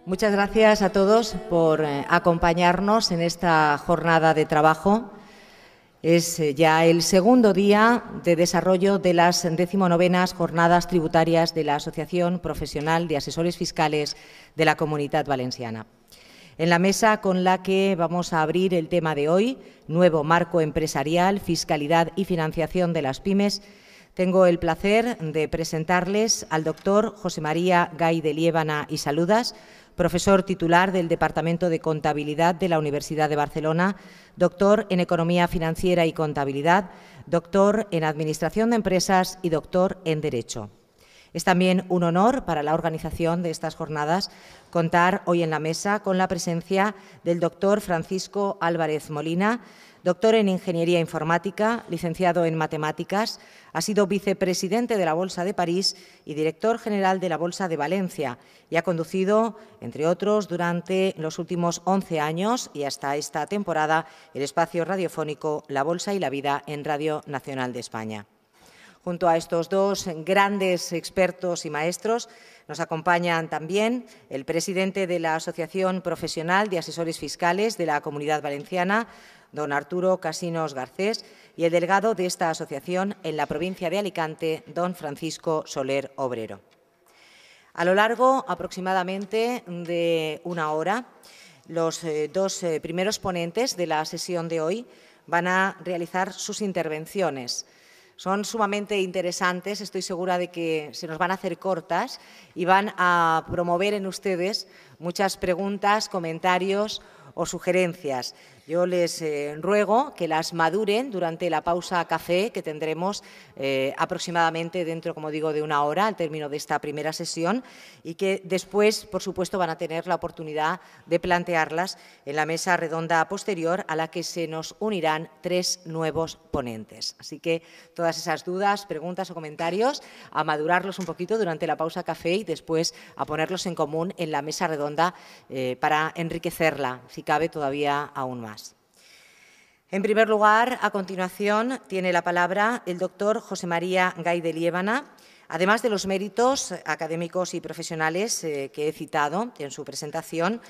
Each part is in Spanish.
Muchas gracias a todos por acompañarnos en esta jornada de trabajo. Es ya el segundo día de desarrollo de las 19ª Jornadas Tributarias de la Asociación Profesional de Asesores Fiscales de la Comunitat Valenciana. En la mesa con la que vamos a abrir el tema de hoy, nuevo marco empresarial, fiscalidad y financiación de las pymes, tengo el placer de presentarles al doctor José María Gay de Liébana y Saludas, profesor titular del Departamento de Contabilidad de la Universidad de Barcelona, doctor en Economía Financiera y Contabilidad, doctor en Administración de Empresas y doctor en Derecho. Es también un honor para la organización de estas jornadas contar hoy en la mesa con la presencia del doctor Francisco Álvarez Molina, doctor en Ingeniería Informática, licenciado en Matemáticas, ha sido vicepresidente de la Bolsa de París y director general de la Bolsa de Valencia y ha conducido, entre otros, durante los últimos 11 años y hasta esta temporada, el espacio radiofónico La Bolsa y la Vida en Radio Nacional de España. Junto a estos dos grandes expertos y maestros, nos acompañan también el presidente de la Asociación Profesional de Asesores Fiscales de la Comunidad Valenciana, don Arturo Casinos Garcés, y el delegado de esta asociación en la provincia de Alicante, don Francisco Soler Obrero. A lo largo aproximadamente de una hora, los dos primeros ponentes de la sesión de hoy van a realizar sus intervenciones. Son sumamente interesantes, estoy segura de que se nos van a hacer cortas y van a promover en ustedes muchas preguntas, comentarios o sugerencias. Yo les ruego que las maduren durante la pausa café que tendremos aproximadamente dentro, como digo, de una hora al término de esta primera sesión y que después, por supuesto, van a tener la oportunidad de plantearlas en la mesa redonda posterior a la que se nos unirán 3 nuevos ponentes. Así que todas esas dudas, preguntas o comentarios, a madurarlos un poquito durante la pausa café y después a ponerlos en común en la mesa redonda para enriquecerla, si cabe, todavía aún más. En primer lugar, a continuación, tiene la palabra el doctor José María Gay de Liébana. Además de los méritos académicos y profesionales que he citado en su presentación,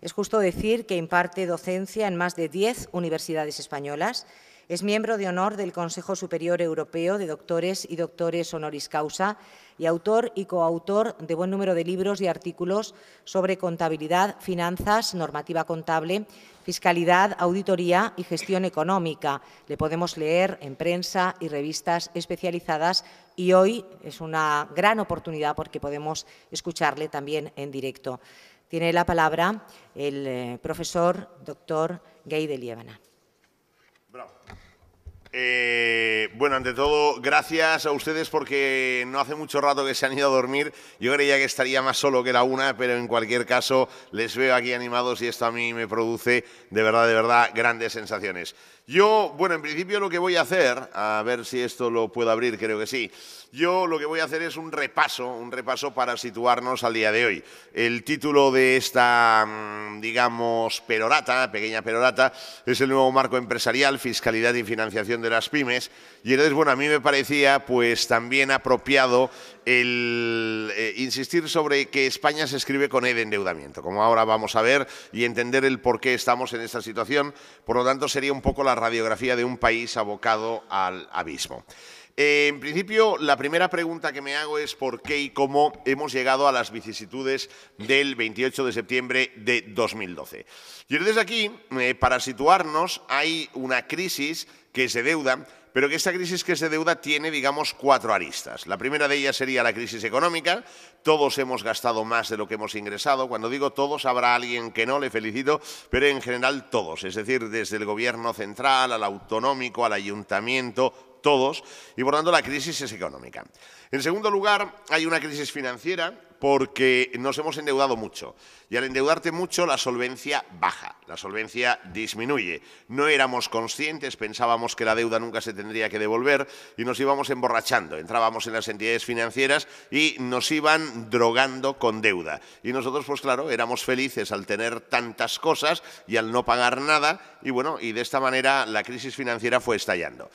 es justo decir que imparte docencia en más de 10 universidades españolas. Es miembro de honor del Consejo Superior Europeo de Doctores y Doctores Honoris Causa y autor y coautor de buen número de libros y artículos sobre contabilidad, finanzas, normativa contable, fiscalidad, auditoría y gestión económica. Le podemos leer en prensa y revistas especializadas y hoy es una gran oportunidad porque podemos escucharle también en directo. Tiene la palabra el profesor doctor Gay de Liébana. Bravo. Bueno, ante todo, gracias a ustedes porque no hace mucho rato que se han ido a dormir. Yo creía que estaría más solo que la una, pero en cualquier caso les veo aquí animados y esto a mí me produce de verdad, grandes sensaciones. Yo, bueno, en principio lo que voy a hacer, a ver si esto lo puedo abrir, creo que sí. Yo lo que voy a hacer es un repaso para situarnos al día de hoy. El título de esta, digamos, pequeña perorata, es el nuevo marco empresarial, fiscalidad y financiación de las pymes. Y entonces, bueno, a mí me parecía pues también apropiado el insistir sobre que España se escribe con E de endeudamiento, como ahora vamos a ver, y entender el por qué estamos en esta situación. Por lo tanto, sería un poco la radiografía de un país abocado al abismo. En principio, la primera pregunta que me hago es por qué y cómo hemos llegado a las vicisitudes del 28 de septiembre de 2012. Y desde aquí, para situarnos, hay una crisis que es de deuda, pero que esta crisis que es de deuda tiene, digamos, 4 aristas. La primera de ellas sería la crisis económica. Todos hemos gastado más de lo que hemos ingresado. Cuando digo todos, habrá alguien que no, le felicito, pero en general todos. Es decir, desde el gobierno central, al autonómico, al ayuntamiento, todos, y por tanto la crisis es económica. En segundo lugar, hay una crisis financiera porque nos hemos endeudado mucho y al endeudarte mucho la solvencia baja, la solvencia disminuye. No éramos conscientes, pensábamos que la deuda nunca se tendría que devolver y nos íbamos emborrachando. Entrábamos en las entidades financieras y nos iban drogando con deuda. Y nosotros, pues claro, éramos felices al tener tantas cosas y al no pagar nada y bueno, y de esta manera la crisis financiera fue estallando.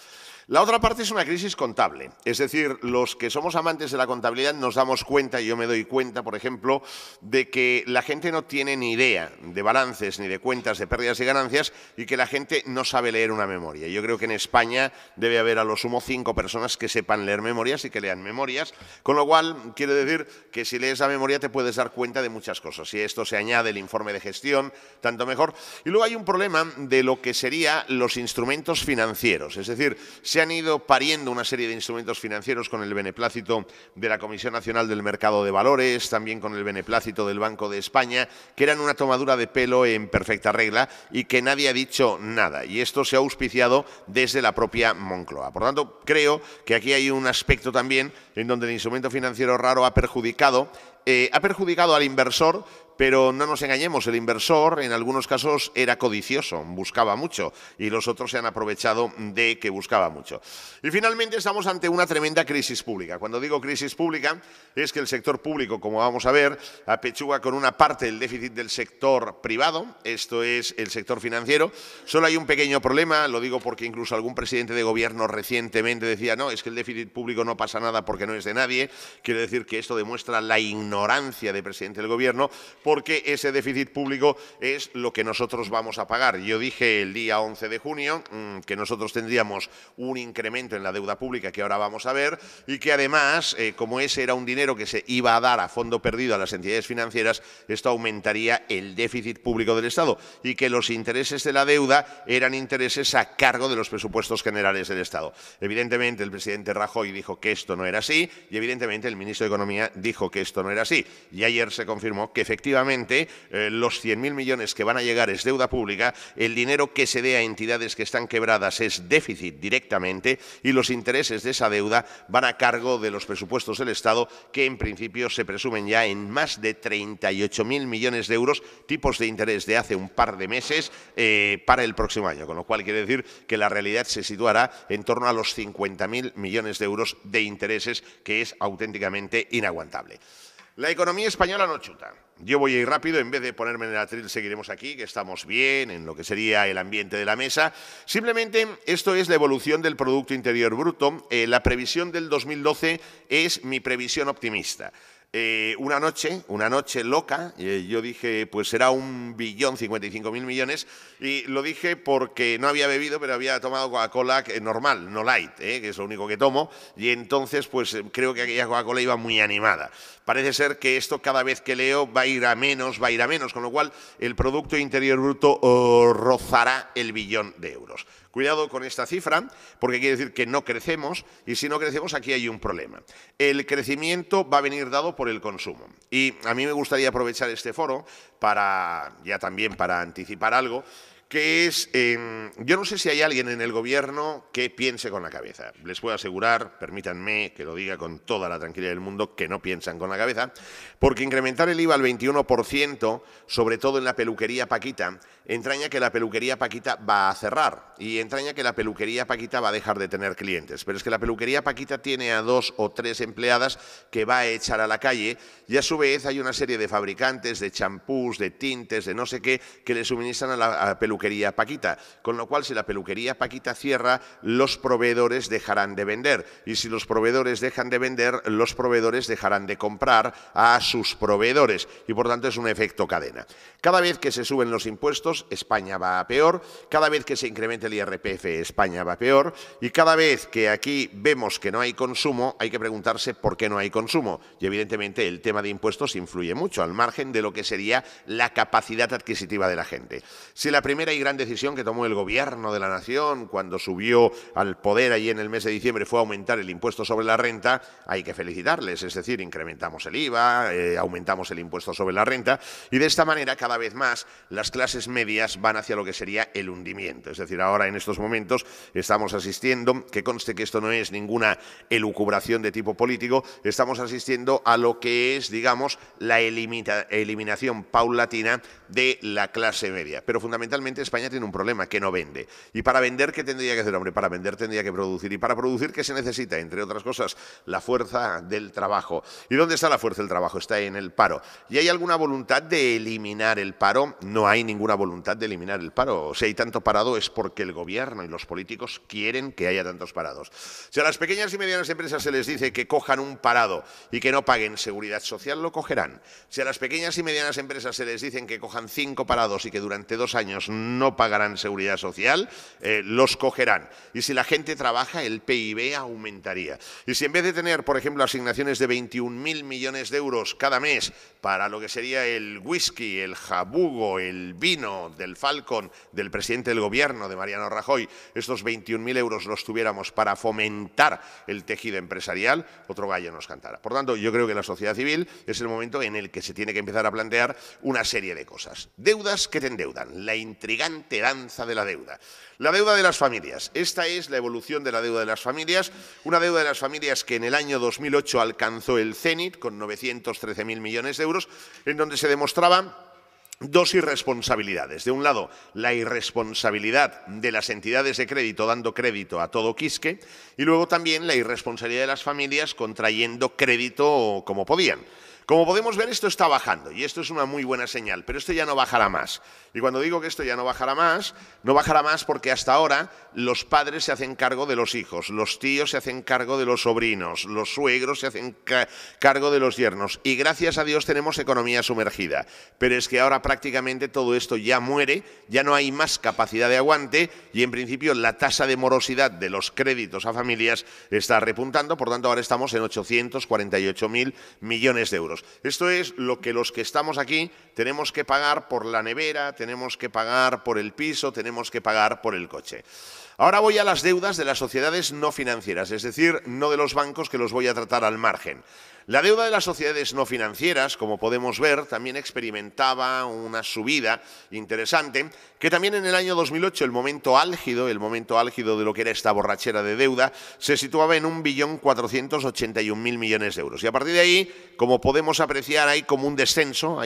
La otra parte es una crisis contable, es decir, los que somos amantes de la contabilidad nos damos cuenta, y yo me doy cuenta, por ejemplo, de que la gente no tiene ni idea de balances ni de cuentas de pérdidas y ganancias y que la gente no sabe leer una memoria. Yo creo que en España debe haber a lo sumo 5 personas que sepan leer memorias y que lean memorias, con lo cual quiere decir que si lees la memoria te puedes dar cuenta de muchas cosas. Si a esto se añade el informe de gestión, tanto mejor. Y luego hay un problema de lo que serían los instrumentos financieros, es decir, se han ido pariendo una serie de instrumentos financieros con el beneplácito de la Comisión Nacional del Mercado de Valores, también con el beneplácito del Banco de España, que eran una tomadura de pelo en perfecta regla y que nadie ha dicho nada. Y esto se ha auspiciado desde la propia Moncloa. Por tanto, creo que aquí hay un aspecto también en donde el instrumento financiero raro ha perjudicado al inversor, pero no nos engañemos, el inversor en algunos casos era codicioso, buscaba mucho y los otros se han aprovechado de que buscaba mucho. Y finalmente estamos ante una tremenda crisis pública. Cuando digo crisis pública es que el sector público, como vamos a ver, apechuga con una parte del déficit del sector privado, esto es el sector financiero. Solo hay un pequeño problema, lo digo porque incluso algún presidente de gobierno recientemente decía no, es que el déficit público no pasa nada porque no es de nadie. Quiere decir que esto demuestra la ignorancia del presidente del gobierno, porque ese déficit público es lo que nosotros vamos a pagar. Yo dije el día 11 de junio que nosotros tendríamos un incremento en la deuda pública que ahora vamos a ver y que además, como ese era un dinero que se iba a dar a fondo perdido a las entidades financieras, esto aumentaría el déficit público del Estado y que los intereses de la deuda eran intereses a cargo de los presupuestos generales del Estado. Evidentemente, el presidente Rajoy dijo que esto no era así y evidentemente el ministro de Economía dijo que esto no era así. Y ayer se confirmó que efectivamente los 100.000 millones que van a llegar es deuda pública, el dinero que se dé a entidades que están quebradas es déficit directamente y los intereses de esa deuda van a cargo de los presupuestos del Estado, que en principio se presumen ya en más de 38.000 millones de euros, tipos de interés de hace un par de meses para el próximo año, con lo cual quiere decir que la realidad se situará en torno a los 50.000 millones de euros de intereses, que es auténticamente inaguantable. La economía española no chuta. Yo voy a ir rápido, en vez de ponerme en el atril seguiremos aquí, que estamos bien en lo que sería el ambiente de la mesa. Simplemente esto es la evolución del Producto Interior Bruto. La previsión del 2012 es mi previsión optimista. Una noche loca, yo dije, pues será 1.055.000 millones, y lo dije porque no había bebido, pero había tomado Coca-Cola normal, no light, que es lo único que tomo, y entonces pues creo que aquella Coca-Cola iba muy animada. Parece ser que esto cada vez que leo va a ir a menos, con lo cual el Producto Interior Bruto rozará el 1 billón de euros. Cuidado con esta cifra, porque quiere decir que no crecemos, y si no crecemos aquí hay un problema. El crecimiento va a venir dado por el consumo. Y a mí me gustaría aprovechar este foro ya también para anticipar algo, que es, yo no sé si hay alguien en el gobierno que piense con la cabeza. Les puedo asegurar, permítanme que lo diga con toda la tranquilidad del mundo, que no piensan con la cabeza, porque incrementar el IVA al 21%, sobre todo en la peluquería Paquita, entraña que la peluquería Paquita va a cerrar y entraña que la peluquería Paquita va a dejar de tener clientes. Pero es que la peluquería Paquita tiene a 2 o 3 empleadas que va a echar a la calle y a su vez hay una serie de fabricantes de champús, de tintes, de no sé qué, que le suministran a la peluquería Paquita. Con lo cual, si la peluquería Paquita cierra, los proveedores dejarán de vender. Y si los proveedores dejan de vender, los proveedores dejarán de comprar a sus proveedores. Y por tanto es un efecto cadena. Cada vez que se suben los impuestos, España va a peor. Cada vez que se incrementa el IRPF, España va a peor. Y cada vez que aquí vemos que no hay consumo, hay que preguntarse por qué no hay consumo. Y evidentemente el tema de impuestos influye mucho, al margen de lo que sería la capacidad adquisitiva de la gente. Si la primera y gran decisión que tomó el gobierno de la nación cuando subió al poder allí en el mes de diciembre fue aumentar el impuesto sobre la renta, hay que felicitarles, es decir, incrementamos el IVA, aumentamos el impuesto sobre la renta y de esta manera cada vez más las clases medias van hacia lo que sería el hundimiento. Es decir, ahora en estos momentos estamos asistiendo, que conste que esto no es ninguna elucubración de tipo político, estamos asistiendo a lo que es, digamos, la eliminación paulatina de la clase media. Pero fundamentalmente España tiene un problema, que no vende. Y para vender, ¿qué tendría que hacer? Hombre, para vender tendría que producir. Y para producir, ¿qué se necesita? Entre otras cosas, la fuerza del trabajo. ¿Y dónde está la fuerza del trabajo? Está en el paro. ¿Y hay alguna voluntad de eliminar el paro? No hay ninguna voluntad. voluntad de eliminar el paro. Si hay tanto parado es porque el gobierno y los políticos quieren que haya tantos parados. Si a las pequeñas y medianas empresas se les dice que cojan un parado y que no paguen seguridad social, lo cogerán. Si a las pequeñas y medianas empresas se les dicen que cojan 5 parados y que durante 2 años no pagarán seguridad social, los cogerán. Y si la gente trabaja, el PIB aumentaría. Y si en vez de tener, por ejemplo, asignaciones de 21.000 millones de euros cada mes para lo que sería el whisky, el jabugo, el vino del Falcon del presidente del gobierno, de Mariano Rajoy, estos 21.000 euros los tuviéramos para fomentar el tejido empresarial, otro gallo nos cantara. Por tanto, yo creo que la sociedad civil es el momento en el que se tiene que empezar a plantear una serie de cosas. Deudas que te endeudan, la intrigante danza de la deuda. La deuda de las familias. Esta es la evolución de la deuda de las familias. Una deuda de las familias que en el año 2008 alcanzó el cénit con 913.000 millones de euros, en donde se demostraban dos irresponsabilidades. De un lado, la irresponsabilidad de las entidades de crédito dando crédito a todo quisque, y luego también la irresponsabilidad de las familias contrayendo crédito como podían. Como podemos ver, esto está bajando y esto es una muy buena señal, pero esto ya no bajará más. Y cuando digo que esto ya no bajará más porque hasta ahora los padres se hacen cargo de los hijos, los tíos se hacen cargo de los sobrinos, los suegros se hacen cargo de los yernos y gracias a Dios tenemos economía sumergida. Pero es que ahora prácticamente todo esto ya muere, ya no hay más capacidad de aguante y en principio la tasa de morosidad de los créditos a familias está repuntando, por tanto ahora estamos en 848.000 millones de euros. Esto es lo que los que estamos aquí tenemos que pagar por la nevera, tenemos que pagar por el piso, tenemos que pagar por el coche. Ahora voy a las deudas de las sociedades no financieras, es decir, no de los bancos, que los voy a tratar al margen. La deuda de las sociedades no financieras, como podemos ver, también experimentaba una subida interesante, que también en el año 2008, el momento álgido de lo que era esta borrachera de deuda, se situaba en 1.481.000 millones de euros. Y a partir de ahí, como podemos apreciar, hay como un descenso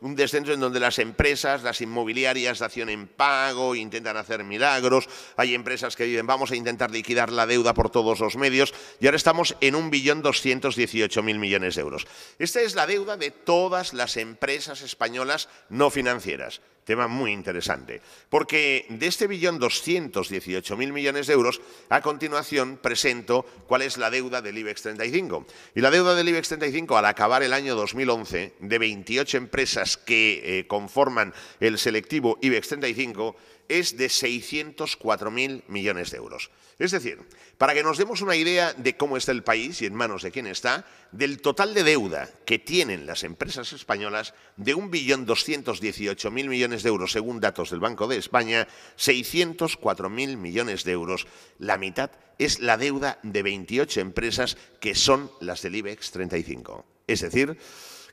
en donde las empresas, las inmobiliarias dación en pago, intentan hacer milagros, hay empresas que dicen vamos a intentar liquidar la deuda por todos los medios y ahora estamos en 1.218.000 millones de euros. Esta es la deuda de todas las empresas españolas no financieras. Tema muy interesante, porque de este 1.218.000 millones de euros, a continuación presento cuál es la deuda del IBEX 35. Y la deuda del IBEX 35 al acabar el año 2011, de 28 empresas que conforman el selectivo IBEX 35, es de 604.000 millones de euros. Es decir, para que nos demos una idea de cómo está el país y en manos de quién está, del total de deuda que tienen las empresas españolas, de 1.218.000 millones de euros, según datos del Banco de España, 604.000 millones de euros. La mitad es la deuda de 28 empresas que son las del IBEX 35. Es decir,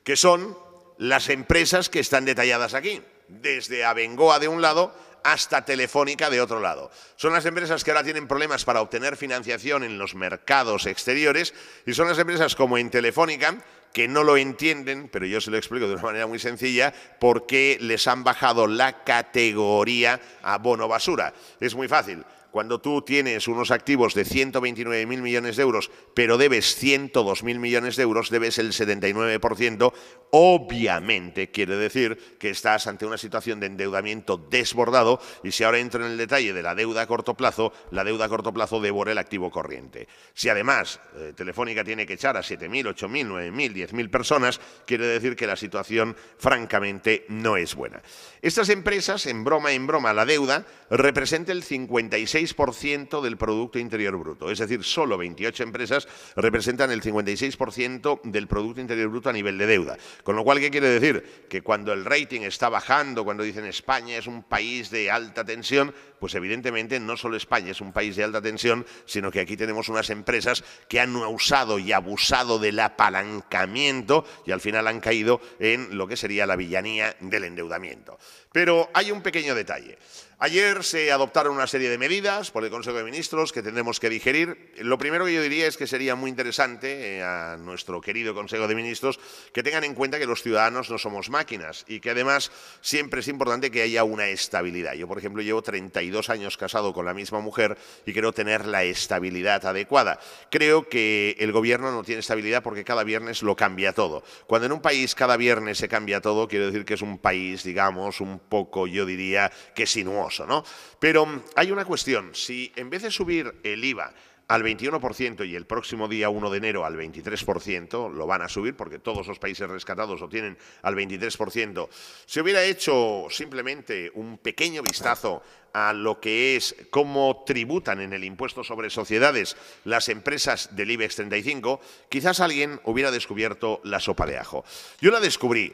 que son las empresas que están detalladas aquí, desde Abengoa de un lado hasta Telefónica de otro lado. Son las empresas que ahora tienen problemas para obtener financiación en los mercados exteriores y son las empresas como en Telefónica que no lo entienden, pero yo se lo explico de una manera muy sencilla, porque les han bajado la categoría a bono basura. Es muy fácil. Cuando tú tienes unos activos de 129.000 millones de euros, pero debes 102.000 millones de euros, debes el 79%, obviamente quiere decir que estás ante una situación de endeudamiento desbordado y si ahora entro en el detalle de la deuda a corto plazo, la deuda a corto plazo devora el activo corriente. Si además Telefónica tiene que echar a 7.000, 8.000, 9.000, 10.000 personas, quiere decir que la situación francamente no es buena. Estas empresas, en broma, la deuda representa el 56% del Producto Interior Bruto. Es decir, solo 28 empresas representan el 56% del Producto Interior Bruto a nivel de deuda. Con lo cual, ¿qué quiere decir? Que cuando el rating está bajando, cuando dicen España es un país de alta tensión, pues evidentemente no solo España es un país de alta tensión, sino que aquí tenemos unas empresas que han usado y abusado del apalancamiento y al final han caído en lo que sería la villanía del endeudamiento. Pero hay un pequeño detalle. Ayer se adoptaron una serie de medidas medidas por el Consejo de Ministros que tendremos que digerir. Lo primero que yo diría es que sería muy interesante a nuestro querido Consejo de Ministros que tengan en cuenta que los ciudadanos no somos máquinas y que además siempre es importante que haya una estabilidad. Yo, por ejemplo, llevo 32 años casado con la misma mujer y quiero tener la estabilidad adecuada. Creo que el gobierno no tiene estabilidad porque cada viernes lo cambia todo. Cuando en un país cada viernes se cambia todo, quiero decir que es un país, digamos, un poco, yo diría, que sinuoso, ¿no? Pero hay una cuestión, si en vez de subir el IVA al 21% y el próximo día 1 de enero al 23%, lo van a subir porque todos los países rescatados lo tienen al 23%, se hubiera hecho simplemente un pequeño vistazo a lo que es cómo tributan en el impuesto sobre sociedades las empresas del IBEX 35, quizás alguien hubiera descubierto la sopa de ajo. Yo la descubrí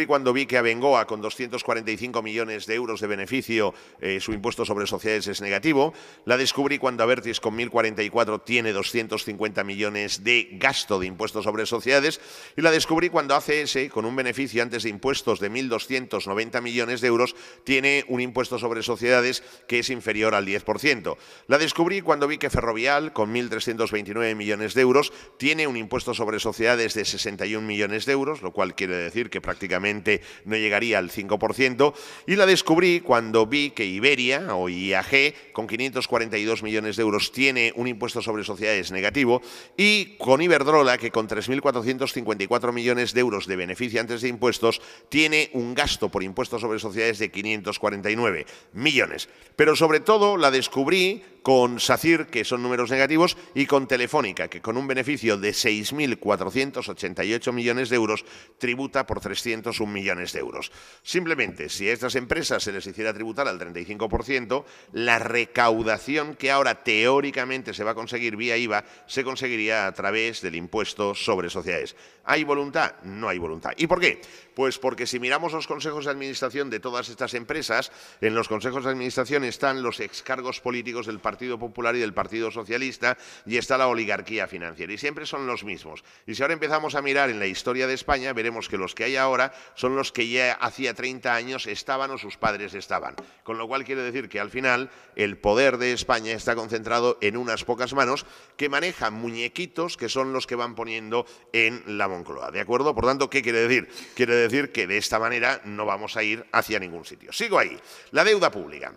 cuando vi que Abengoa, con 245 millones de euros de beneficio, su impuesto sobre sociedades es negativo. La descubrí cuando Abertis, con 1.044, tiene 250 millones de gasto de impuestos sobre sociedades. Y la descubrí cuando ACS, con un beneficio antes de impuestos de 1.290 millones de euros, tiene un impuesto sobre sociedades que es inferior al 10%. La descubrí cuando vi que Ferrovial, con 1.329 millones de euros, tiene un impuesto sobre sociedades de 61 millones de euros, lo cual quiere decir que prácticamente no llegaría al 5%. Y la descubrí cuando vi que Iberia, o IAG, con 542 millones de euros, tiene un impuesto sobre sociedades negativo, y con Iberdrola, que con 3.454 millones de euros de beneficio antes de impuestos, tiene un gasto por impuestos sobre sociedades de 549 millones. Pero sobre todo la descubrí con SACIR, que son números negativos, y con Telefónica, que con un beneficio de 6.488 millones de euros tributa por 301 millones de euros. Simplemente, si a estas empresas se les hiciera tributar al 35%, la recaudación que ahora teóricamente se va a conseguir vía IVA se conseguiría a través del impuesto sobre sociedades. ¿Hay voluntad? No hay voluntad. ¿Y por qué? Pues porque si miramos los consejos de administración de todas estas empresas, en los consejos de administración están los excargos políticos del Partido Popular y del Partido Socialista, y está la oligarquía financiera, y siempre son los mismos. Y si ahora empezamos a mirar en la historia de España, veremos que los que hay ahora son los que ya hacía 30 años estaban o sus padres estaban. Con lo cual quiere decir que al final el poder de España está concentrado en unas pocas manos que manejan muñequitos que son los que van poniendo en la Moncloa. ¿De acuerdo? Por tanto, ¿qué quiere decir? Quiere decir que de esta manera no vamos a ir hacia ningún sitio. Sigo ahí. La deuda pública.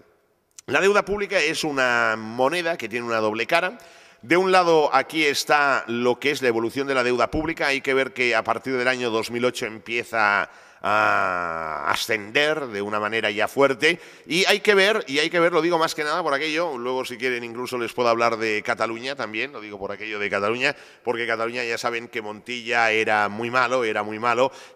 La deuda pública es una moneda que tiene una doble cara. De un lado, aquí está lo que es la evolución de la deuda pública. Hay que ver que a partir del año 2008 empieza a ascender de una manera ya fuerte, y hay que ver, lo digo más que nada por aquello, luego si quieren incluso les puedo hablar de Cataluña también, lo digo por aquello de Cataluña, porque Cataluña ya saben que Montilla era muy malo,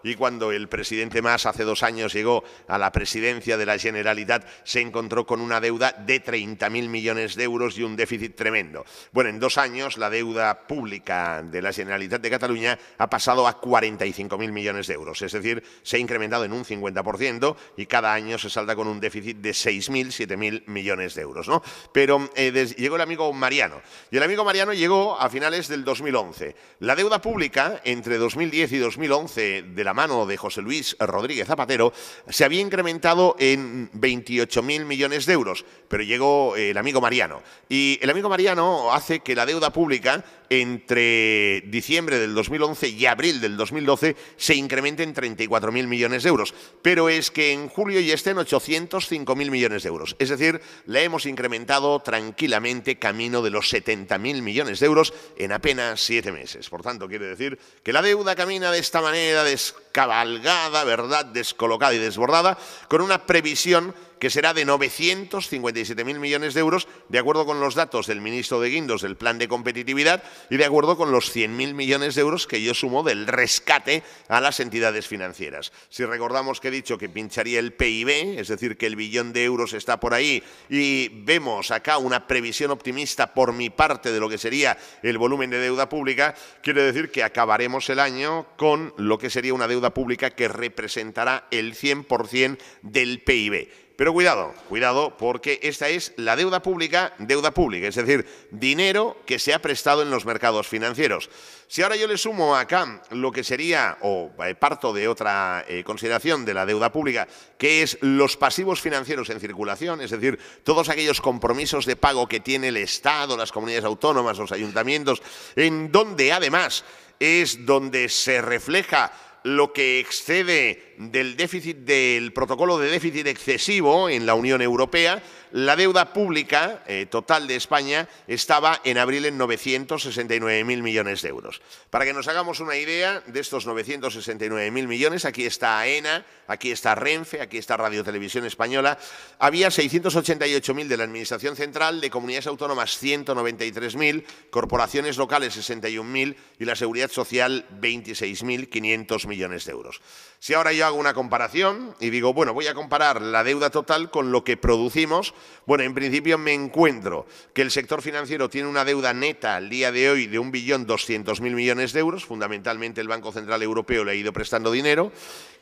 y cuando el presidente Mas hace 2 años llegó a la presidencia de la Generalitat, se encontró con una deuda de 30.000 millones de euros y un déficit tremendo. Bueno, en 2 años la deuda pública de la Generalitat de Cataluña ha pasado a 45.000 millones de euros, es decir, se ha incrementado en un 50% y cada año se salda con un déficit de 6.000, 7.000 millones de euros, ¿no? Pero llegó el amigo Mariano, y el amigo Mariano llegó a finales del 2011. La deuda pública entre 2010 y 2011, de la mano de José Luis Rodríguez Zapatero, se había incrementado en 28.000 millones de euros, pero llegó el amigo Mariano. Y el amigo Mariano hace que la deuda pública entre diciembre del 2011 y abril del 2012 se incrementa en 34.000 millones de euros, pero es que en julio ya está en 805.000 millones de euros, es decir, la hemos incrementado tranquilamente camino de los 70.000 millones de euros en apenas 7 meses. Por tanto, quiere decir que la deuda camina de esta manera descabalgada, ¿verdad?, descolocada y desbordada, con una previsión que será de 957.000 millones de euros, de acuerdo con los datos del ministro de Guindos del Plan de Competitividad y de acuerdo con los 100.000 millones de euros que yo sumo del rescate a las entidades financieras. Si recordamos que he dicho que pincharía el PIB, es decir, que el billón de euros está por ahí, y vemos acá una previsión optimista por mi parte de lo que sería el volumen de deuda pública, quiere decir que acabaremos el año con lo que sería una deuda pública que representará el 100% del PIB. Pero cuidado, cuidado, porque esta es la deuda pública, es decir, dinero que se ha prestado en los mercados financieros. Si ahora yo le sumo acá lo que sería, o parto de otra consideración de la deuda pública, que es los pasivos financieros en circulación, es decir, todos aquellos compromisos de pago que tiene el Estado, las comunidades autónomas, los ayuntamientos, en donde además es donde se refleja lo que excede del déficit del protocolo de déficit excesivo en la Unión Europea, la deuda pública total de España estaba en abril en 969.000 millones de euros. Para que nos hagamos una idea de estos 969.000 millones, aquí está AENA, aquí está Renfe, aquí está Radio Televisión Española, había 688.000 de la Administración Central, de comunidades autónomas 193.000, corporaciones locales 61.000 y la Seguridad Social 26.500 millones de euros. Si ahora yo hago una comparación y digo, bueno, voy a comparar la deuda total con lo que producimos, bueno, en principio me encuentro que el sector financiero tiene una deuda neta al día de hoy de 1.200.000 millones de euros, fundamentalmente el Banco Central Europeo le ha ido prestando dinero,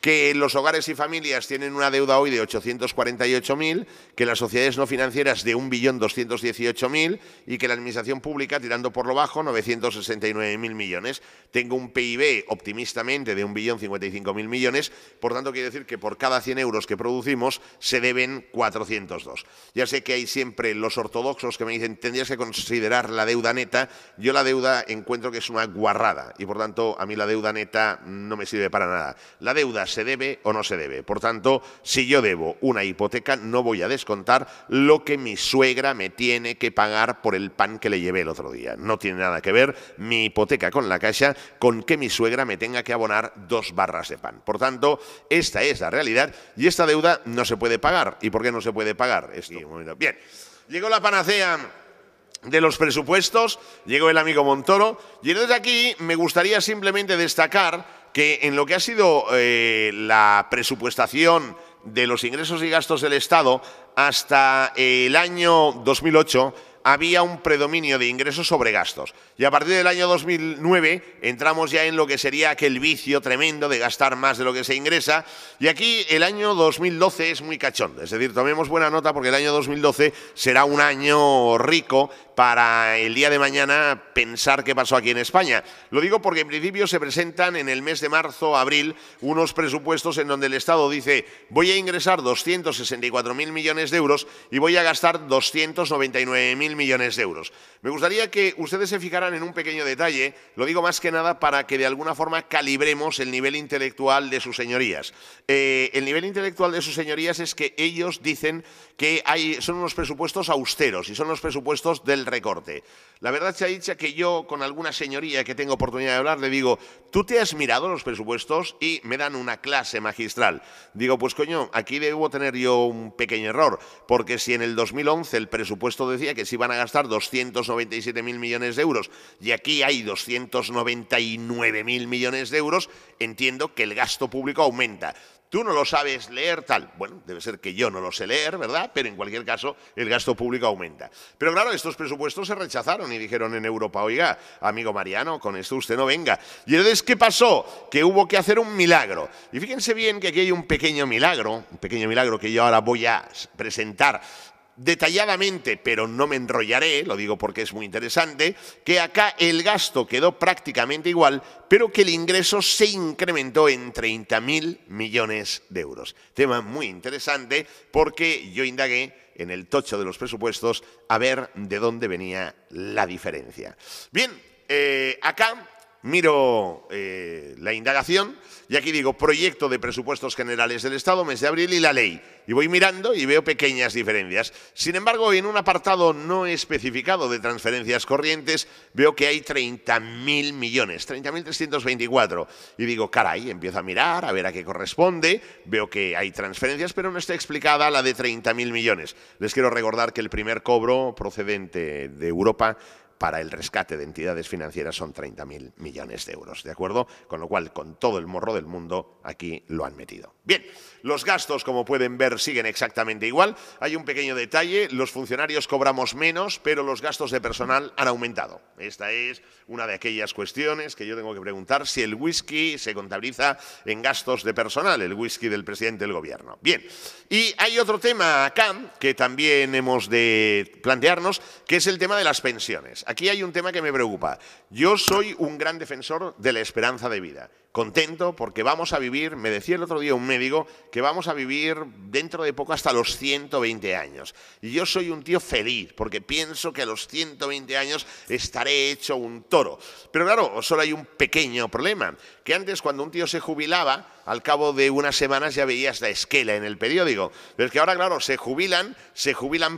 que los hogares y familias tienen una deuda hoy de 848.000, que las sociedades no financieras de 1.218.000 y que la administración pública, tirando por lo bajo, 969.000 millones. Tengo un PIB optimistamente de 1.055.000 millones, por tanto quiere decir que por cada 100 euros que producimos se deben 402. Ya sé que hay siempre los ortodoxos que me dicen tendrías que considerar la deuda neta. Yo la deuda encuentro que es una guarrada y por tanto a mí la deuda neta no me sirve para nada. La deuda se debe o no se debe. Por tanto, si yo debo una hipoteca, no voy a descontar lo que mi suegra me tiene que pagar por el pan que le llevé el otro día. No tiene nada que ver mi hipoteca con la Caixa con que mi suegra me tenga que abonar 2 barras de pan. Por tanto, esta es la realidad y esta deuda no se puede pagar. ¿Y por qué no se puede pagar? Bien, llegó la panacea de los presupuestos, llegó el amigo Montoro y entonces aquí me gustaría simplemente destacar que en lo que ha sido la presupuestación de los ingresos y gastos del Estado hasta el año 2008 había un predominio de ingresos sobre gastos. Y a partir del año 2009 entramos ya en lo que sería aquel vicio tremendo de gastar más de lo que se ingresa. Y aquí el año 2012 es muy cachondo. Es decir, tomemos buena nota porque el año 2012 será un año rico para el día de mañana pensar qué pasó aquí en España. Lo digo porque en principio se presentan en el mes de marzo, abril, unos presupuestos en donde el Estado dice voy a ingresar 264.000 millones de euros y voy a gastar 299.000 millones de euros. Me gustaría que ustedes se fijaran en un pequeño detalle, lo digo más que nada para que de alguna forma calibremos el nivel intelectual de sus señorías. El nivel intelectual de sus señorías es que ellos dicen que son unos presupuestos austeros y son los presupuestos del recorte. La verdad se ha dicho que yo, con alguna señoría que tengo oportunidad de hablar, le digo, ¿tú te has mirado los presupuestos? Y me dan una clase magistral. Digo, pues coño, aquí debo tener yo un pequeño error, porque si en el 2011 el presupuesto decía que se iban a gastar 297.000 millones de euros y aquí hay 299.000 millones de euros, entiendo que el gasto público aumenta. Tú no lo sabes leer, tal. Bueno, debe ser que yo no lo sé leer, ¿verdad? Pero en cualquier caso, el gasto público aumenta. Pero claro, estos presupuestos se rechazaron y dijeron en Europa, oiga, amigo Mariano, con esto usted no venga. Y entonces, ¿qué pasó? Que hubo que hacer un milagro. Y fíjense bien que aquí hay un pequeño milagro que yo ahora voy a presentar detalladamente, pero no me enrollaré, lo digo porque es muy interesante, que acá el gasto quedó prácticamente igual, pero que el ingreso se incrementó en 30.000 millones de euros. Tema muy interesante porque yo indagué en el tocho de los presupuestos a ver de dónde venía la diferencia. Bien, acá miro la indagación y aquí digo proyecto de presupuestos generales del Estado, mes de abril y la ley. Y voy mirando y veo pequeñas diferencias. Sin embargo, en un apartado no especificado de transferencias corrientes, veo que hay 30.000 millones, 30.324. Y digo, caray, empiezo a mirar, a ver a qué corresponde. Veo que hay transferencias, pero no está explicada la de 30.000 millones. Les quiero recordar que el primer cobro procedente de Europa para el rescate de entidades financieras son 30.000 millones de euros, ¿de acuerdo? Con lo cual, con todo el morro del mundo, aquí lo han metido. Bien, los gastos, como pueden ver, siguen exactamente igual. Hay un pequeño detalle, los funcionarios cobramos menos, pero los gastos de personal han aumentado. Esta es una de aquellas cuestiones que yo tengo que preguntar si el whisky se contabiliza en gastos de personal, el whisky del presidente del gobierno. Bien, y hay otro tema acá que también hemos de plantearnos, que es el tema de las pensiones. Aquí hay un tema que me preocupa. Yo soy un gran defensor de la esperanza de vida. Contento porque vamos a vivir, me decía el otro día un médico, que vamos a vivir dentro de poco hasta los 120 años. Y yo soy un tío feliz porque pienso que a los 120 años estaré hecho un toro. Pero claro, solo hay un pequeño problema, que antes cuando un tío se jubilaba, al cabo de unas semanas ya veías la esquela en el periódico. Pero es que ahora, claro, se jubilan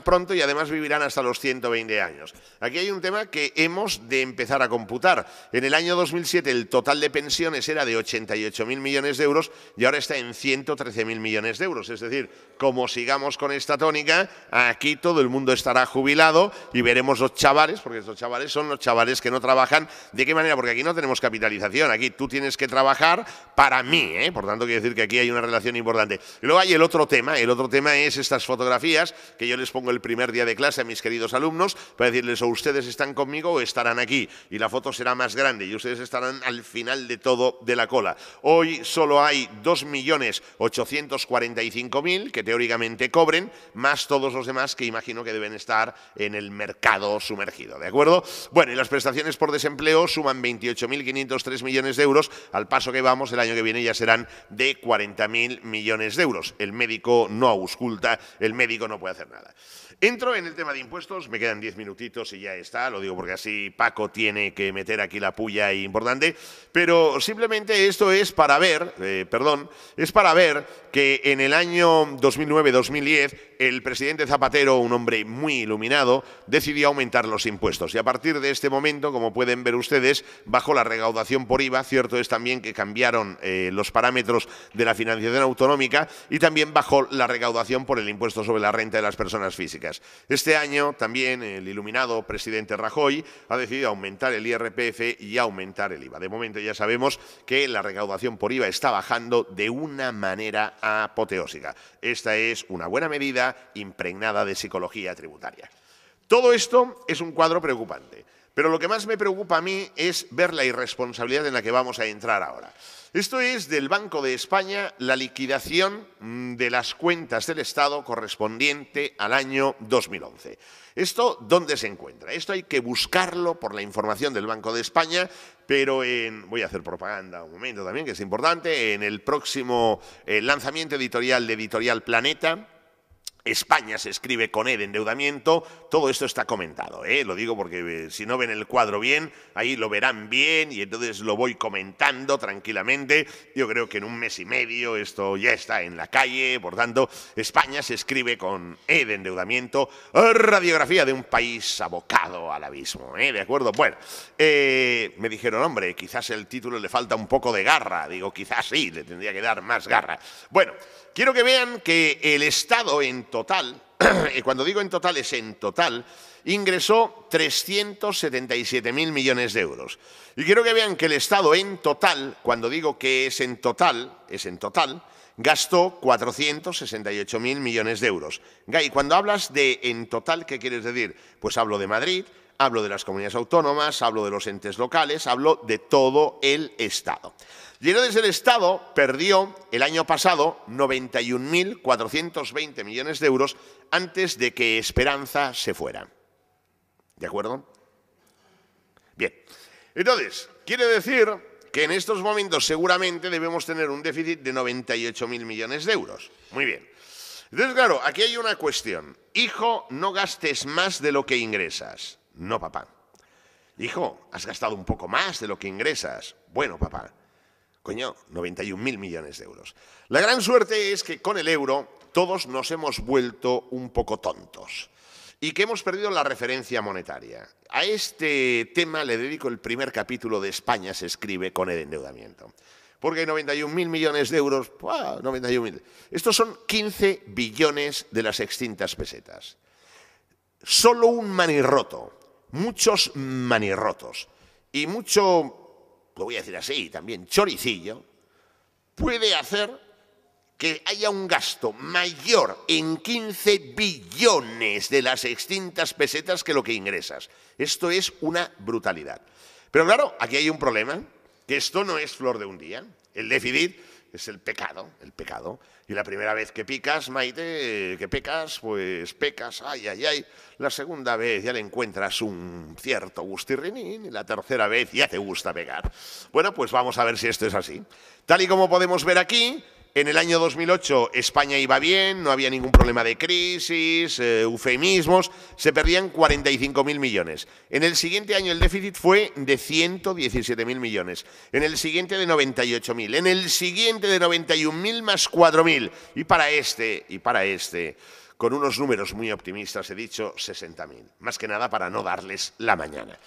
pronto y además vivirán hasta los 120 años. Aquí hay un tema que hemos de empezar a computar. En el año 2007 el total de pensiones era de 88.000 millones de euros y ahora está en 113.000 millones de euros. Es decir, como sigamos con esta tónica, aquí todo el mundo estará jubilado y veremos los chavales, porque estos chavales son los chavales que no trabajan. ¿De qué manera? Porque aquí no tenemos capitalización, aquí tú tienes que trabajar para mí, ¿eh? Por tanto, quiere decir que aquí hay una relación importante. Y luego hay el otro tema es estas fotografías que yo les pongo el primer día de clase a mis queridos alumnos para decirles o ustedes están conmigo o estarán aquí. Y la foto será más grande y ustedes estarán al final de todo de la cola. Hoy solo hay 2.845.000 que teóricamente cobren, más todos los demás que imagino que deben estar en el mercado sumergido, ¿de acuerdo? Bueno, y las prestaciones por desempleo suman 28.503 millones de euros, al paso que vamos, el año que viene ya serán de 40.000 millones de euros. El médico no ausculta, el médico no puede hacer nada. Entro en el tema de impuestos, me quedan 10 minutitos y ya está, lo digo porque así Paco tiene que meter aquí la puya importante, pero simplemente esto es para ver, es para ver que en el año 2009-2010 el presidente Zapatero, un hombre muy iluminado, decidió aumentar los impuestos y a partir de este momento, como pueden ver ustedes, bajó la recaudación por IVA, cierto es también que cambiaron los parámetros de la financiación autonómica y también bajó la recaudación por el impuesto sobre la renta de las personas físicas. Este año también el iluminado presidente Rajoy ha decidido aumentar el IRPF y aumentar el IVA. De momento ya sabemos que la recaudación por IVA está bajando de una manera apoteósica. Esta es una buena medida impregnada de psicología tributaria. Todo esto es un cuadro preocupante, pero lo que más me preocupa a mí es ver la irresponsabilidad en la que vamos a entrar ahora. Esto es del Banco de España, la liquidación de las cuentas del Estado correspondiente al año 2011. ¿Esto dónde se encuentra? Esto hay que buscarlo por la información del Banco de España, pero voy a hacer propaganda un momento también, que es importante, en el próximo lanzamiento editorial de Editorial Planeta, España se escribe con E de endeudamiento, todo esto está comentado, lo digo porque si no ven el cuadro bien, ahí lo verán bien y entonces lo voy comentando tranquilamente. Yo creo que en un mes y medio esto ya está en la calle, por tanto, España se escribe con E de endeudamiento, radiografía de un país abocado al abismo, ¿de acuerdo? Bueno, me dijeron, hombre, quizás el título le falta un poco de garra, digo, quizás sí, le tendría que dar más garra. Bueno, quiero que vean que el Estado en total, y cuando digo en total es en total, ingresó 377.000 millones de euros. Y quiero que vean que el Estado en total, cuando digo que es en total, gastó 468.000 millones de euros. Gay, cuando hablas de en total, ¿qué quieres decir? Pues hablo de Madrid, hablo de las comunidades autónomas, hablo de los entes locales, hablo de todo el Estado. Y entonces el Estado perdió el año pasado 91.420 millones de euros antes de que Esperanza se fuera. ¿De acuerdo? Bien. Entonces, quiere decir que en estos momentos seguramente debemos tener un déficit de 98.000 millones de euros. Muy bien. Entonces, claro, aquí hay una cuestión. Hijo, no gastes más de lo que ingresas. No, papá. Hijo, has gastado un poco más de lo que ingresas. Bueno, papá. Coño, 91.000 millones de euros. La gran suerte es que con el euro todos nos hemos vuelto un poco tontos y que hemos perdido la referencia monetaria. A este tema le dedico el primer capítulo de España se escribe con el endeudamiento. Porque 91.000 millones de euros, 91.000. Estos son 15 billones de las extintas pesetas. Solo un manirroto muchos manirrotos y mucho, lo voy a decir así también, choricillo, puede hacer que haya un gasto mayor en 15 billones de las extintas pesetas que lo que ingresas. Esto es una brutalidad. Pero claro, aquí hay un problema, que esto no es flor de un día. El déficit es el pecado, el pecado. Y la primera vez que picas, Maite, que pecas, pues pecas, ay, ay, ay. La segunda vez ya le encuentras un cierto gustirrinín y la tercera vez ya te gusta pegar. Bueno, pues vamos a ver si esto es así. Tal y como podemos ver aquí, en el año 2008 España iba bien, no había ningún problema de crisis, eufemismos, se perdían 45.000 millones. En el siguiente año el déficit fue de 117.000 millones, en el siguiente de 98.000, en el siguiente de 91.000 más 4.000 y para este, con unos números muy optimistas he dicho 60.000, más que nada para no darles la mañana.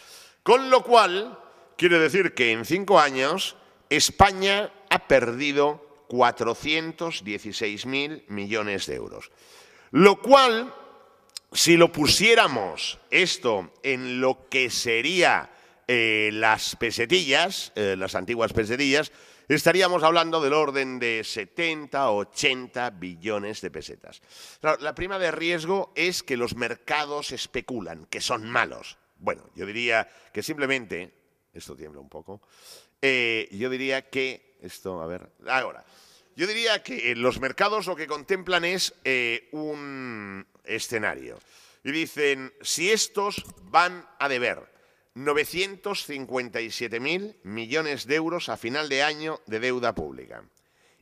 Con lo cual, quiere decir que en 5 años España ha perdido 416.000 millones de euros. Lo cual, si lo pusiéramos esto en lo que sería las pesetillas, las antiguas pesetillas, estaríamos hablando del orden de 70, 80 billones de pesetas. Claro, la prima de riesgo es que los mercados especulan, que son malos. Bueno, yo diría que simplemente, esto tiembla un poco, yo diría que, esto, a ver, ahora, yo diría que los mercados lo que contemplan es un escenario. Y dicen, si estos van a deber 957.000 millones de euros a final de año de deuda pública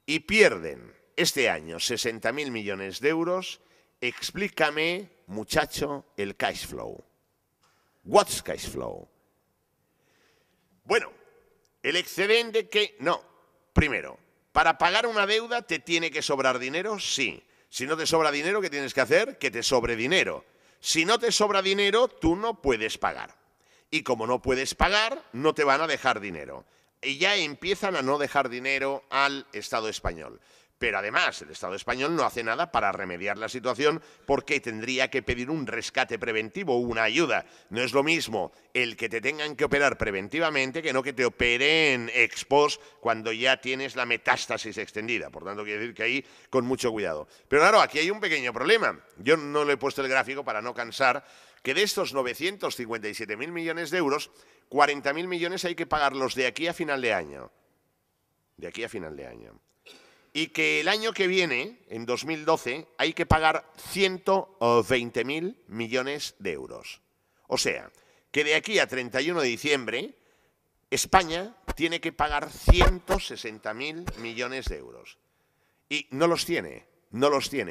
y pierden este año 60.000 millones de euros, explícame, muchacho, el cash flow. What's cash flow? Bueno, el excedente que... No, primero, ¿para pagar una deuda te tiene que sobrar dinero? Sí. Si no te sobra dinero, ¿qué tienes que hacer? Que te sobre dinero. Si no te sobra dinero, tú no puedes pagar. Y como no puedes pagar, no te van a dejar dinero. Y ya empiezan a no dejar dinero al Estado español. Pero además, el Estado español no hace nada para remediar la situación porque tendría que pedir un rescate preventivo, una ayuda. No es lo mismo el que te tengan que operar preventivamente que no que te operen ex post cuando ya tienes la metástasis extendida. Por tanto, quiere decir que ahí con mucho cuidado. Pero claro, aquí hay un pequeño problema. Yo no le he puesto el gráfico para no cansar, que de estos 957.000 millones de euros, 40.000 millones hay que pagarlos de aquí a final de año. De aquí a final de año. Y que el año que viene, en 2012, hay que pagar 120.000 millones de euros. O sea, que de aquí a 31 de diciembre, España tiene que pagar 160.000 millones de euros. Y no los tiene,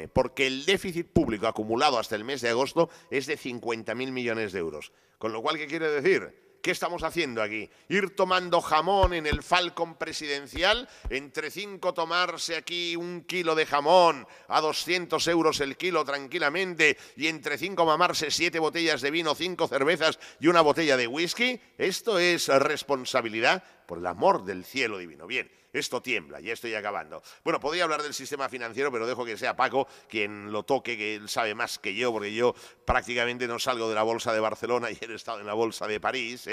porque el déficit público acumulado hasta el mes de agosto es de 50.000 millones de euros. Con lo cual, ¿qué quiere decir? ¿Qué estamos haciendo aquí? Ir tomando jamón en el Falcon presidencial, entre 5 tomarse aquí 1 kilo de jamón a 200 euros el kilo tranquilamente y entre 5 mamarse 7 botellas de vino, 5 cervezas y una botella de whisky. Esto es responsabilidad, por el amor del cielo divino. Bien, esto tiembla, ya estoy acabando. Bueno, podría hablar del sistema financiero, pero dejo que sea Paco quien lo toque, que él sabe más que yo, porque yo prácticamente no salgo de la Bolsa de Barcelona y he estado en la Bolsa de París,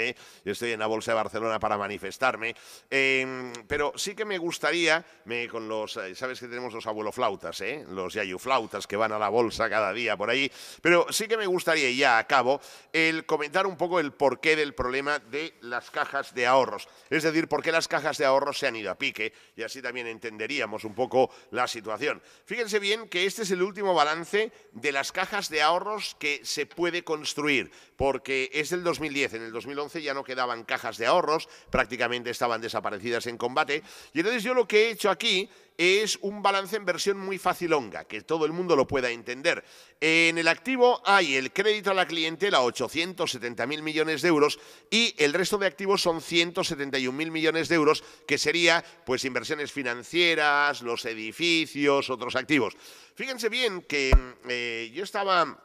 yo estoy en la Bolsa de Barcelona para manifestarme, pero sí que me gustaría, con los, sabes que tenemos los abueloflautas, los yayuflautas que van a la bolsa cada día por ahí, pero sí que me gustaría, y ya acabo, el comentar un poco el porqué del problema de las cajas de ahorros, es decir, por qué las cajas de ahorros se han ido a pique, y así también entenderíamos un poco la situación. Fíjense bien que este es el último balance de las cajas de ahorros que se puede construir, porque es del 2010, en el 2011 ya no quedaban cajas de ahorros, prácticamente estaban desaparecidas en combate, y entonces yo lo que he hecho aquí es un balance en versión muy facilonga, que todo el mundo lo pueda entender. En el activo hay el crédito a la clientela, 870.000 millones de euros, y el resto de activos son 171.000 millones de euros, que sería pues inversiones financieras, los edificios, otros activos. Fíjense bien que yo estaba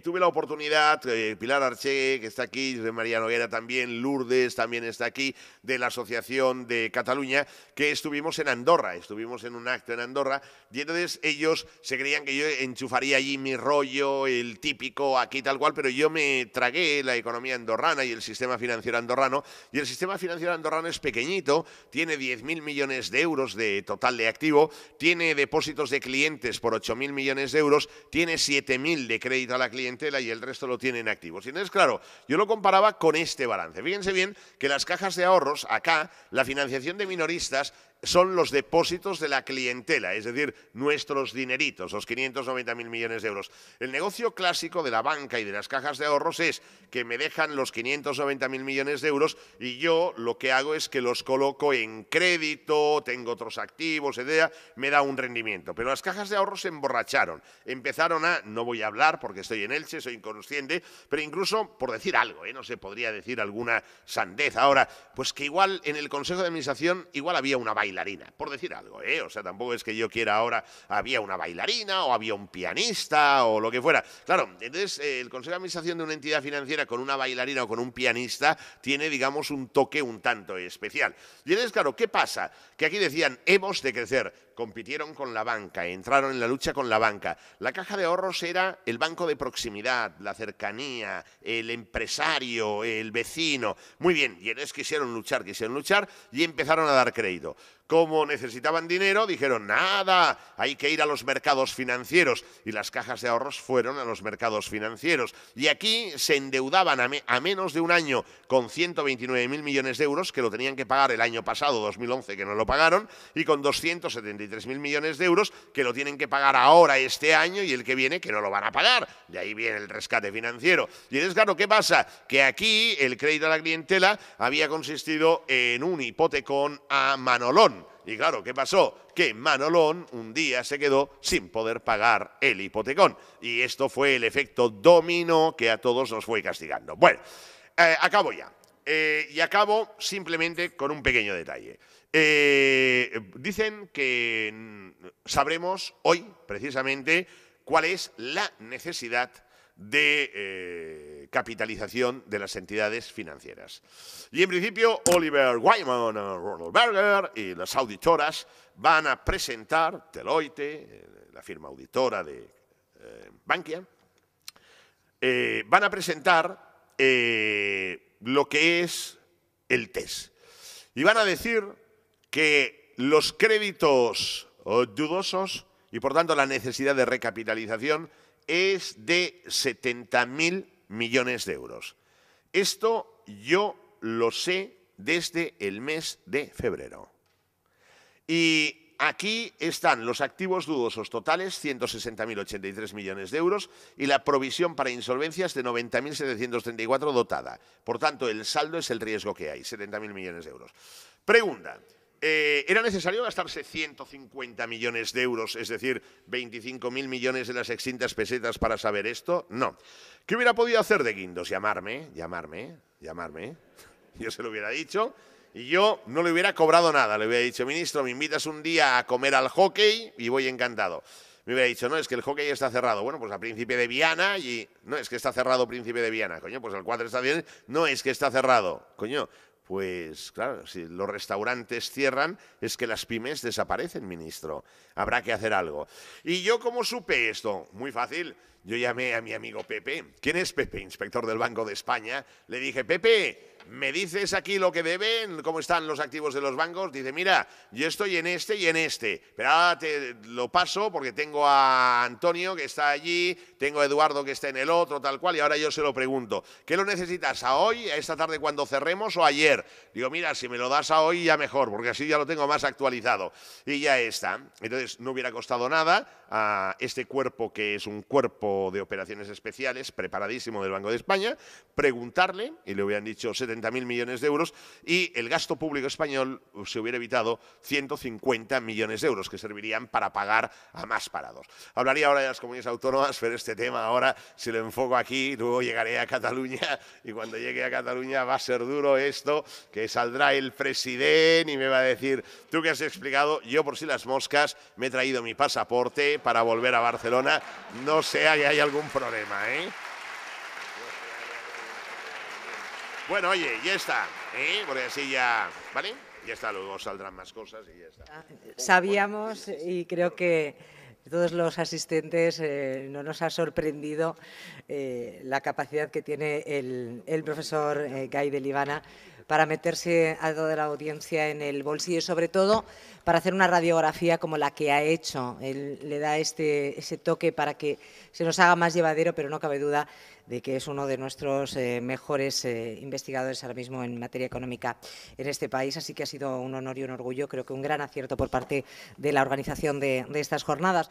Tuve la oportunidad, Pilar Arché, que está aquí, José María Noguera también, Lourdes también está aquí, de la Asociación de Cataluña, que estuvimos en Andorra, estuvimos en un acto en Andorra, y entonces ellos se creían que yo enchufaría allí mi rollo, el típico aquí tal cual, pero yo me tragué la economía andorrana y el sistema financiero andorrano, y el sistema financiero andorrano es pequeñito, tiene 10.000 millones de euros de total de activo, tiene depósitos de clientes por 8.000 millones de euros, tiene 7.000 de crédito a la clientela y el resto lo tienen activos. Y entonces, claro, yo lo comparaba con este balance. Fíjense bien que las cajas de ahorros, acá, la financiación de minoristas son los depósitos de la clientela, es decir, nuestros dineritos, los 590.000 millones de euros. El negocio clásico de la banca y de las cajas de ahorros es que me dejan los 590.000 millones de euros y yo lo que hago es que los coloco en crédito, tengo otros activos, etc., me da un rendimiento. Pero las cajas de ahorros se emborracharon, empezaron a, no voy a hablar porque estoy en Elche, soy inconsciente, pero incluso, por decir algo, no sé, podría decir alguna sandez ahora, pues que igual en el Consejo de Administración igual había una bailarina, por decir algo, o sea, tampoco es que yo quiera ahora, había una bailarina o había un pianista o lo que fuera. Claro, entonces el Consejo de Administración de una entidad financiera con una bailarina o con un pianista tiene, digamos, un toque un tanto especial. Y entonces, claro, ¿qué pasa? Que aquí decían, hemos de crecer. Compitieron con la banca, entraron en la lucha con la banca. La caja de ahorros era el banco de proximidad, la cercanía, el empresario, el vecino. Muy bien, y entonces quisieron luchar y empezaron a dar crédito. Como necesitaban dinero, dijeron, nada, hay que ir a los mercados financieros. Y las cajas de ahorros fueron a los mercados financieros. Y aquí se endeudaban a menos de un año con 129.000 millones de euros, que lo tenían que pagar el año pasado, 2011, que no lo pagaron, y con 273.000 millones de euros, que lo tienen que pagar ahora este año y el que viene, que no lo van a pagar. De ahí viene el rescate financiero. Y entonces, claro, ¿qué pasa? Que aquí el crédito a la clientela había consistido en un hipotecón a Manolón. Y claro, ¿qué pasó? Que Manolón un día se quedó sin poder pagar el hipotecón. Y esto fue el efecto dominó que a todos nos fue castigando. Bueno, acabo ya. Y acabo simplemente con un pequeño detalle. Dicen que sabremos hoy, precisamente, cuál es la necesidad de capitalización de las entidades financieras. Y en principio Oliver Wyman, Ronald Berger y las auditoras van a presentar, Deloitte, la firma auditora de Bankia, van a presentar lo que es el TES. Y van a decir que los créditos dudosos y por tanto la necesidad de recapitalización es de 70.000 millones de euros. Esto yo lo sé desde el mes de febrero. Y aquí están los activos dudosos totales, 160.083 millones de euros, y la provisión para insolvencias de 90.734 dotada. Por tanto, el saldo es el riesgo que hay, 70.000 millones de euros. Pregunta. ¿Era necesario gastarse 150 millones de euros, es decir, 25.000 millones de las extintas pesetas para saber esto? No. ¿Qué hubiera podido hacer de Guindos? Llamarme. Yo se lo hubiera dicho y yo no le hubiera cobrado nada. Le hubiera dicho, ministro, me invitas un día a comer al hockey y voy encantado. Me hubiera dicho, no, es que el hockey está cerrado. Bueno, pues a Príncipe de Viana y... No, es que está cerrado Príncipe de Viana. Coño, pues el cuadro está bien. No, es que está cerrado. Coño. Pues claro, si los restaurantes cierran, es que las pymes desaparecen, ministro. Habrá que hacer algo. ¿Y yo cómo supe esto? Muy fácil. Yo llamé a mi amigo Pepe. ¿Quién es Pepe? Inspector del Banco de España. Le dije, Pepe, ¿me dices aquí lo que deben? ¿Cómo están los activos de los bancos? Dice, mira, yo estoy en este y en este. Pero ahora te lo paso porque tengo a Antonio que está allí, tengo a Eduardo que está en el otro, tal cual, y ahora yo se lo pregunto. ¿Qué lo necesitas? ¿A hoy, a esta tarde cuando cerremos o ayer? Digo, mira, si me lo das a hoy ya mejor, porque así ya lo tengo más actualizado. Y ya está. Entonces no hubiera costado nada a este cuerpo, que es un cuerpo de operaciones especiales, preparadísimo del Banco de España, preguntarle, y le hubieran dicho 70.000 70.000 millones de euros y el gasto público español se hubiera evitado 150 millones de euros que servirían para pagar a más parados. Hablaría ahora de las comunidades autónomas, pero este tema ahora, si lo enfoco aquí, luego llegaré a Cataluña y cuando llegue a Cataluña va a ser duro esto, que saldrá el presidente y me va a decir, tú que has explicado, yo por si las moscas me he traído mi pasaporte para volver a Barcelona, no sea que haya algún problema, ¿eh? Bueno, oye, ya está, ¿eh? Porque así ya, ¿vale? Ya está, luego saldrán más cosas y ya está. Sabíamos y creo que todos los asistentes no nos ha sorprendido la capacidad que tiene el profesor Gai de Libana para meterse a toda la audiencia en el bolsillo y sobre todo para hacer una radiografía como la que ha hecho. Él le da ese toque para que se nos haga más llevadero, pero no cabe duda de que es uno de nuestros mejores investigadores ahora mismo en materia económica en este país. Así que ha sido un honor y un orgullo, creo que un gran acierto por parte de la organización de estas jornadas.